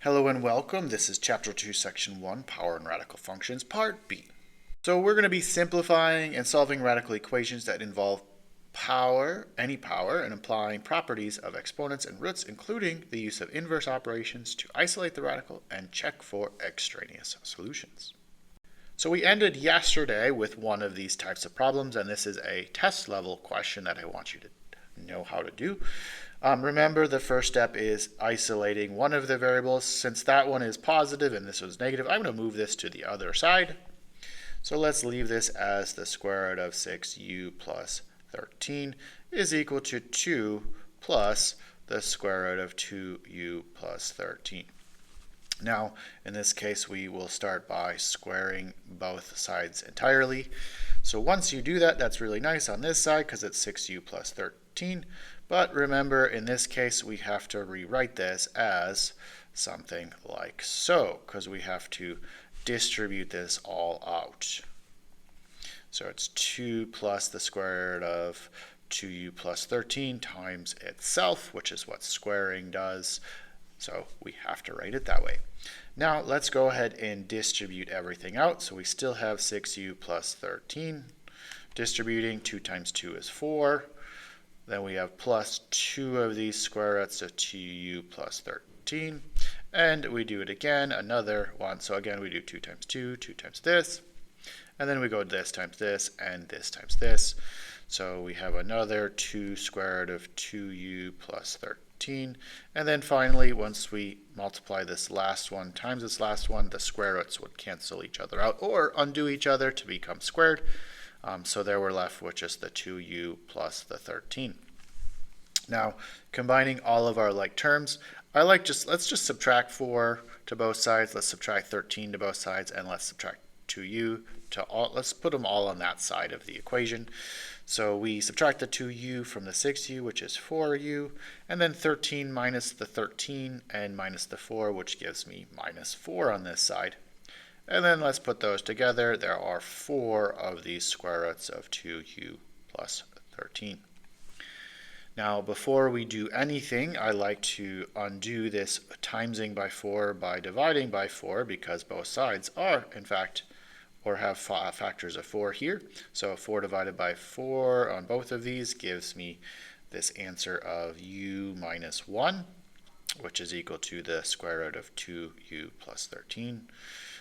Hello and welcome. This is Chapter 2, Section 1, Power and Radical Functions, Part B. So we're going to be simplifying and solving radical equations that involve any power, and applying properties of exponents and roots, including the use of inverse operations to isolate the radical and check for extraneous solutions. So we ended yesterday with one of these types of problems, and this is a test level question that I want you to know how to do. Remember, the first step is isolating one of the variables. Since that one is positive and this was negative, I'm going to move this to the other side. So let's leave this as the square root of 6u plus 13 is equal to 2 plus the square root of 2u plus 13. Now, in this case, we will start by squaring both sides entirely. So once you do that, that's really nice on this side because it's 6u plus 13. But remember, in this case, we have to rewrite this as something like so, because we have to distribute this all out. So it's 2 plus the square root of 2u plus 13 times itself, which is what squaring does. So we have to write it that way. Now let's go ahead and distribute everything out. So we still have 6u plus 13. Distributing 2 times 2 is 4. Then we have plus 2 of these square roots of 2u plus 13. And we do it again, another one. So again, we do 2 times 2, 2 times this. And then we go this times this, and this times this. So we have another 2 square root of 2u plus 13. And then finally, once we multiply this last one times this last one, the square roots would cancel each other out or undo each other to become squared. So there we're left with just the 2u plus the 13. Now, combining all of our like terms, let's just subtract 4 to both sides. Let's subtract 13 to both sides, and let's subtract 2u to all. Let's put them all on that side of the equation. So we subtract the 2u from the 6u, which is 4u, and then 13 minus the 13 and minus the 4, which gives me minus 4 on this side. And then let's put those together. There are 4 of these square roots of 2u plus 13. Now, before we do anything, I like to undo this timesing by 4 by dividing by 4, because both sides are, in fact, or have factors of 4 here. So 4 divided by 4 on both of these gives me this answer of u minus 1, which is equal to the square root of 2u plus 13.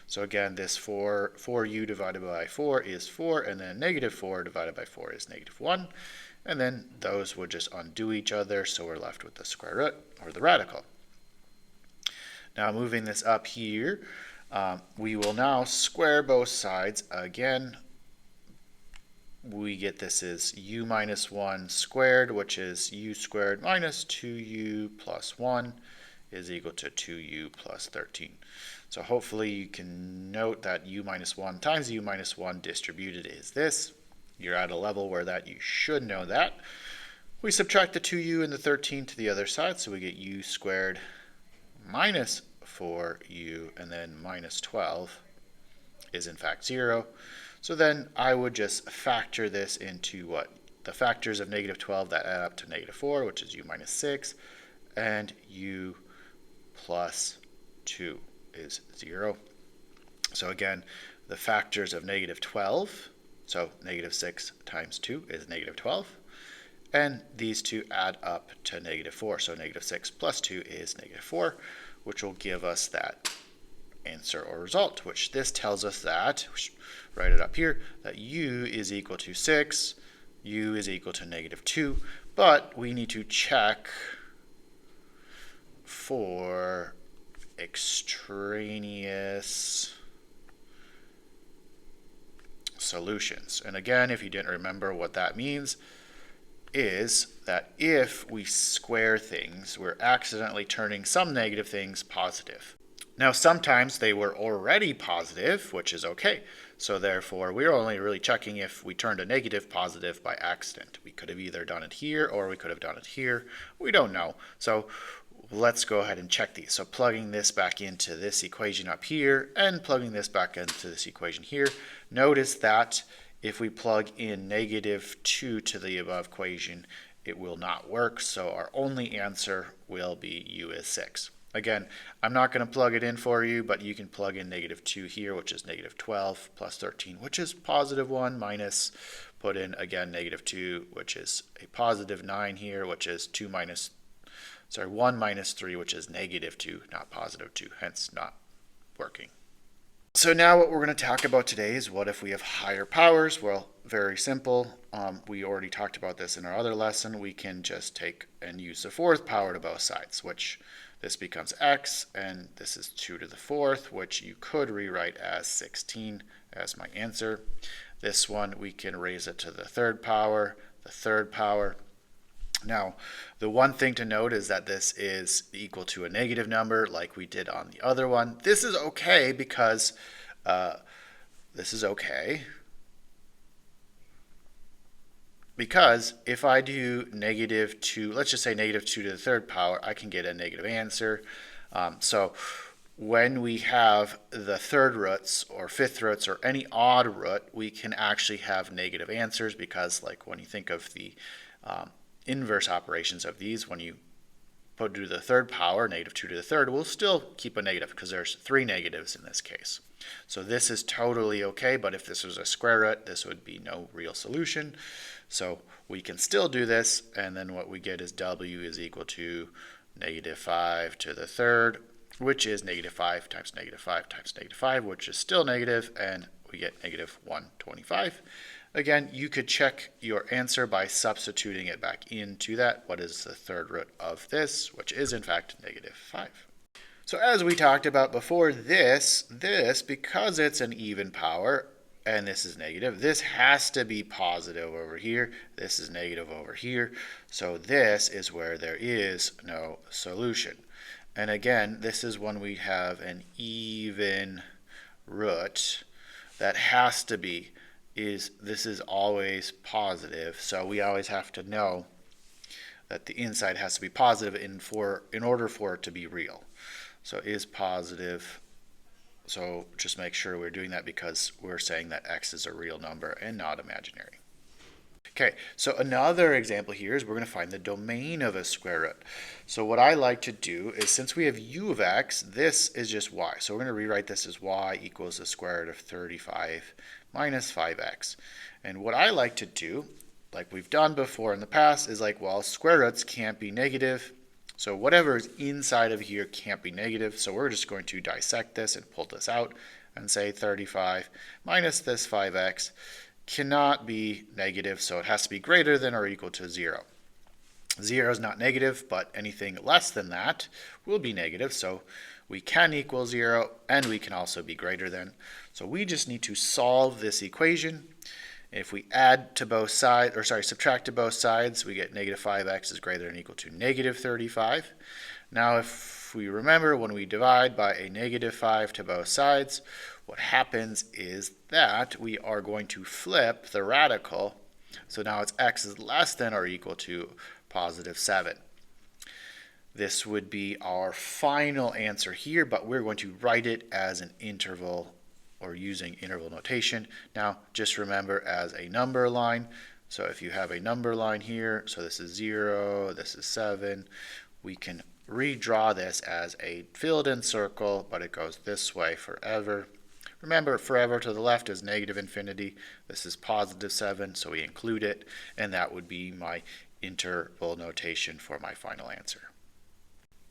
So again, this 4u divided by 4 is 4, and then negative 4 divided by 4 is negative 1. And then those would just undo each other, so we're left with the square root, or the radical. Now moving this up here, we will now square both sides again. We get this as u minus 1 squared, which is u squared minus 2u plus 1 is equal to 2u plus 13. So hopefully you can note that u minus 1 times u minus 1 distributed is this. You're at a level where that you should know that. We subtract the 2u and the 13 to the other side, so we get u squared minus 4u, and then minus 12 is in fact 0. So then I would just factor this into what? The factors of negative 12 that add up to negative 4, which is u minus 6, and u plus 2 is 0. So again, the factors of negative 12, so negative 6 times 2 is negative 12. And these two add up to negative 4. So negative 6 plus 2 is negative 4, which will give us that answer or result, which this tells us that, write it up here, that u is equal to 6, u is equal to negative 2. But we need to check for extraneous solutions. And again, if you didn't remember, what that means is that if we square things, we're accidentally turning some negative things positive. Now, sometimes they were already positive, which is okay. So therefore, we're only really checking if we turned a negative positive by accident. We could have either done it here or we could have done it here. We don't know. So let's go ahead and check these. So plugging this back into this equation up here and plugging this back into this equation here, notice that if we plug in negative 2 to the above equation, it will not work. So our only answer will be u is 6. Again, I'm not going to plug it in for you, but you can plug in -2 here, which is -12, plus 13, which is +1, minus, put in again -2, which is a +9 here, which is 1 minus 3, which is -2, not +2, hence not working. So now what we're going to talk about today is what if we have higher powers? Well, very simple. We already talked about this in our other lesson. We can just take and use the fourth power to both sides, which this becomes x, and this is 2 to the fourth, which you could rewrite as 16 as my answer. This one, we can raise it to the third power, Now, the one thing to note is that this is equal to a negative number like we did on the other one. This is okay because because if I do -2, let's just say -2 to the third power, I can get a negative answer. So when we have the third roots or fifth roots or any odd root, we can actually have negative answers because, like, when you think of the inverse operations of these, when you put to the third power, -2 to the third, we'll still keep a negative because there's 3 negatives in this case. So this is totally okay, but if this was a square root, this would be no real solution. So we can still do this, and then what we get is w is equal to -5 to the third, which is -5 times -5 times -5, which is still negative, and we get -125. Again, you could check your answer by substituting it back into that. What is the third root of this, which is in fact -5. So as we talked about before, this, because it's an even power, and this is negative, this has to be positive over here. This is negative over here. So this is where there is no solution. And again, this is when we have an even root that has to be, this is always positive. So we always have to know that the inside has to be positive in order for it to be real. So is positive. So just make sure we're doing that because we're saying that x is a real number and not imaginary. Okay, so another example here is we're going to find the domain of a square root. So what I like to do is, since we have u of x, this is just y. So we're going to rewrite this as y equals the square root of 35 minus 5x. And what I like to do, like we've done before in the past, is like, well, square roots can't be negative. So whatever is inside of here can't be negative. So we're just going to dissect this and pull this out and say 35 minus this 5x cannot be negative, so it has to be greater than or equal to 0. 0 is not negative, but anything less than that will be negative. So we can equal 0, and we can also be greater than. So we just need to solve this equation. If we add to both sides, or sorry, subtract to both sides, we get -5x is greater than or equal to -35. Now, if we remember, when we divide by a -5 to both sides, what happens is that we are going to flip the radical. So now it's x is less than or equal to +7. This would be our final answer here, but we're going to write it as an interval or using interval notation. Now, just remember as a number line. So if you have a number line here, so this is 0, this is 7, we can redraw this as a filled-in circle, but it goes this way forever. Remember, forever to the left is -infinity. This is +7, so we include it, and that would be my interval notation for my final answer.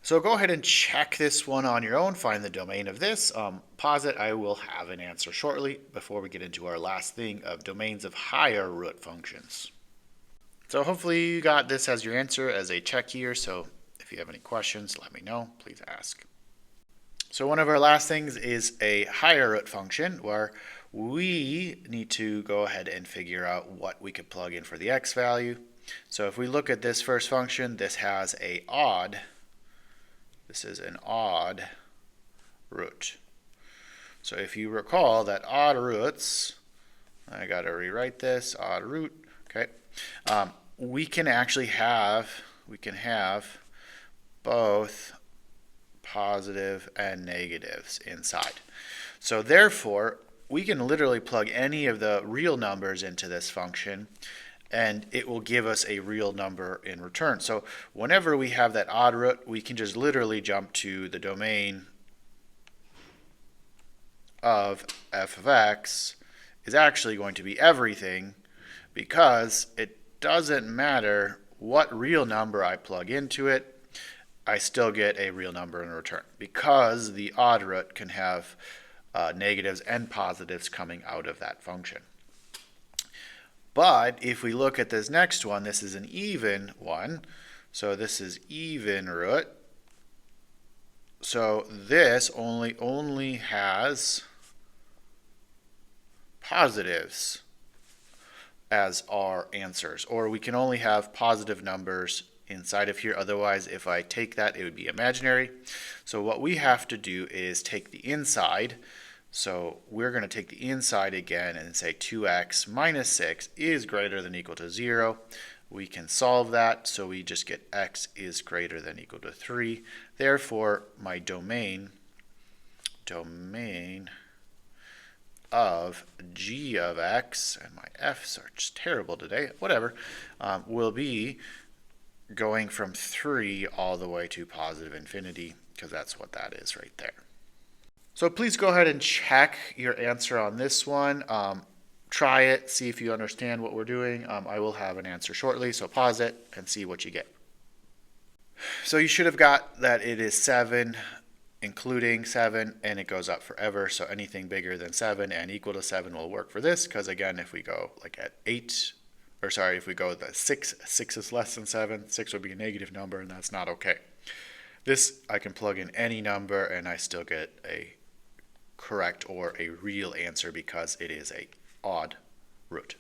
So go ahead and check this one on your own, find the domain of this. Pause it, I will have an answer shortly before we get into our last thing of domains of higher root functions. So hopefully you got this as your answer as a check here, so if you have any questions, let me know, please ask. So one of our last things is a higher root function where we need to go ahead and figure out what we could plug in for the x value. So if we look at this first function, this has a odd. This is an odd root. So if you recall that odd roots, I got to rewrite this, odd root, okay. We can actually have, both positive and negatives inside. So therefore, we can literally plug any of the real numbers into this function, and it will give us a real number in return. So whenever we have that odd root, we can just literally jump to the domain of f of x is actually going to be everything, because it doesn't matter what real number I plug into it, I still get a real number in return, because the odd root can have negatives and positives coming out of that function. But if we look at this next one, this is an even one. So this is even root. So this only has positives as our answers, or we can only have positive numbers inside of here. Otherwise, if I take that, it would be imaginary. So what we have to do is take the inside. So we're going to take the inside again and say 2x minus 6 is greater than or equal to 0. We can solve that, so we just get x is greater than or equal to 3. Therefore, my domain of g of x, and my f's are just terrible today, whatever, will be going from 3 all the way to positive infinity, because that's what that is right there. So please go ahead and check your answer on this one. Try it, see if you understand what we're doing. I will have an answer shortly, so pause it and see what you get. So you should have got that it is 7, including 7, and it goes up forever. So anything bigger than 7 and equal to 7 will work for this, because again, if we go like at 8, or sorry, if we go at 6, 6 is less than 7, 6 would be a negative number, and that's not okay. This, I can plug in any number, and I still get a correct or a real answer, because it is a odd root.